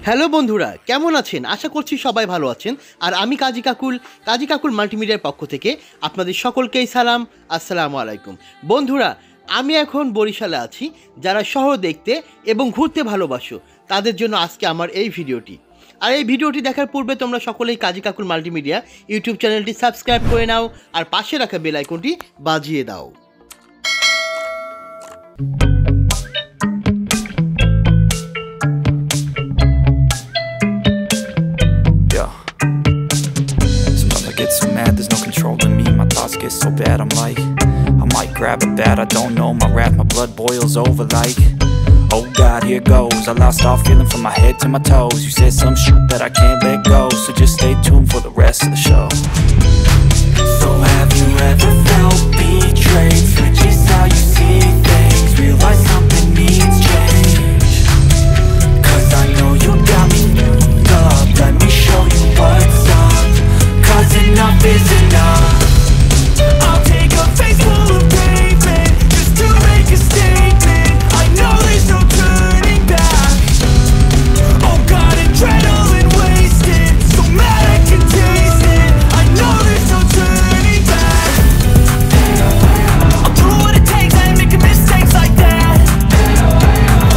Hello বন্ধুরা, কেমন আছেন? আশা করছি সবাই ভালো আছেন। আর আমি কাজী কাকুল মাল্টিমিডিয়ার পক্ষ থেকে আপনাদের সকলকেই সালাম, আসসালামু আলাইকুম। বন্ধুরা, আমি এখন বরিশালে আছি। যারা শহর দেখতে এবং ঘুরতে ভালোবাসো তাদের জন্য আজকে আমার এই ভিডিওটি। আর এই ভিডিওটি দেখার পূর্বে তোমরা সকলেই কাজী কাকুল মাল্টিমিডিয়া ইউটিউব চ্যানেলটি সাবস্ক্রাইব করে নাও আর পাশে রাখা বেল আইকনটি বাজিয়ে দাও। So mad, there's no controlling me. My thoughts get so bad, I'm like, I might grab a bat, I don't know. My wrath, my blood boils over like, oh God, here goes. I lost all feeling from my head to my toes. You said some shit that I can't let go, so just stay tuned for the rest of the show. So have you ever felt betrayed? Switches how you see things, realize something needs change. Cause I know you got me up, let me show you what's up. Cause enough is enough. I'll take a face full of pavement just to make a statement. I know there's no turning back. Oh God, adrenaline wasted, so mad I can taste it. I know there's no turning back. I'll do what it takes, I ain't making mistakes like that.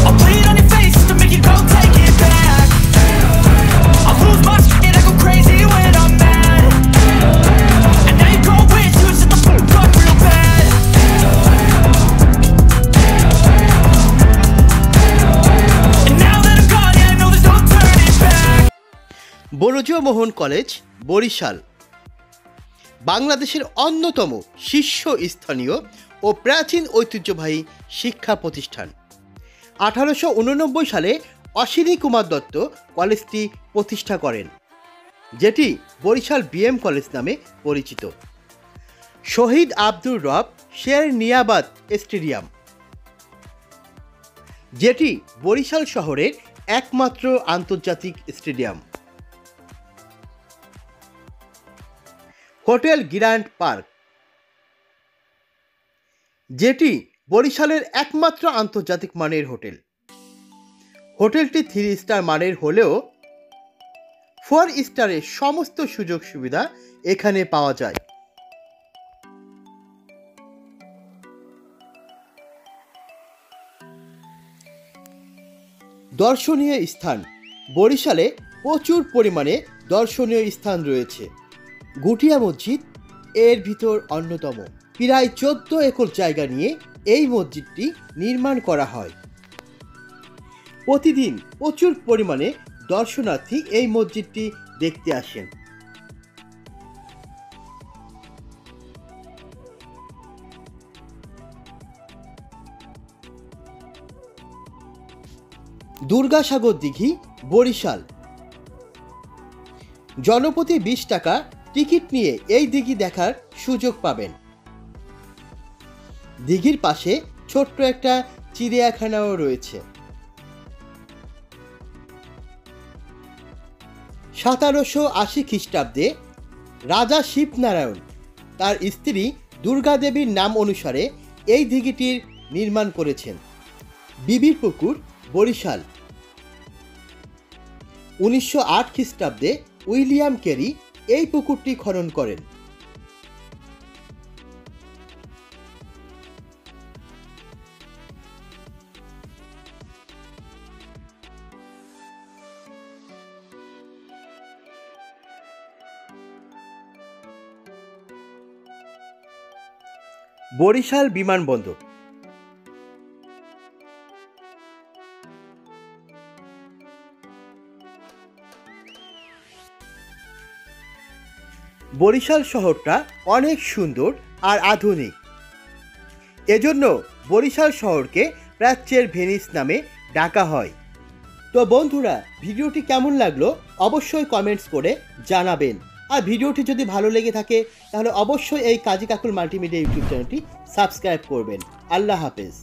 I'll play it on your face just to make you go take it back. I'll lose my shit and I go crazy when I'm mad. And now you go with you and shut the fuck up real bad. And now that I'm gone, yeah, I know there's no turning back. বড়জো Mohan college, Barishal বাংলাদেশের অন্যতম শীর্ষস্থানীয় ও প্রাচীন ঐতিহ্যবাহী শিক্ষা প্রতিষ্ঠান। 1889 সালে অশ্বিনী কুমার দত্ত কলেজটি প্রতিষ্ঠা করেন, যেটি বরিশাল বিএম কলেজ নামে পরিচিত। শহীদ আব্দুর রব শের নিয়াবাদ স্টেডিয়াম, যেটি বরিশাল শহরের একমাত্র আন্তর্জাতিক স্টেডিয়াম। হোটেল গ্র্যান্ড পার্ক, যেটি বরিশালের একমাত্র আন্তর্জাতিক মানের হোটেল। হোটেলটি 3 স্টার মানের হলেও 4 স্টারের সমস্ত সুযোগ সুবিধা এখানে পাওয়া যায়। দর্শনীয় স্থান, বরিশালে প্রচুর পরিমাণে দর্শনীয় স্থান রয়েছে। গুটিয়া মসজিদ এর ভিতর অন্যতম। প্রায় 14 একর জায়গা নিয়ে এই মসজিদটি নির্মাণ করা হয়। প্রতিদিন প্রচুর পরিমাণে দর্শনার্থী এই মসজিদটি দেখতে আসেন। দুর্গাসাগর দিঘি, বরিশাল জনপ্রতি 20 টাকা টিকিট নিয়ে এই দিঘি দেখার সুযোগ পাবেন। দিঘির পাশে ছোট্ট একটা চিড়িয়াখানাও রয়েছে। 1780 খ্রিস্টাব্দে রাজা শিবনারায়ণ তার স্ত্রী দুর্গা দেবীর নাম অনুসারে এই দিঘিটির নির্মাণ করেছেন। বিবির পুকুর, বরিশাল 1908 খ্রিস্টাব্দে উইলিয়াম ক্যারি এই পুকুরটি খনন করেন। বরিশাল বিমানবন্দর, বরিশাল শহরটা অনেক সুন্দর আর আধুনিক। এজন্য বরিশাল শহরকে প্রাচ্যের ভেনিস নামে ডাকা হয়। তো বন্ধুরা, ভিডিওটি কেমন লাগলো অবশ্যই কমেন্টস করে জানাবেন। আর ভিডিওটি যদি ভালো লেগে থাকে তাহলে অবশ্যই এই কাজী কাকুল মাল্টিমিডিয়া ইউটিউব চ্যানেলটি সাবস্ক্রাইব করবেন। আল্লাহ হাফেজ।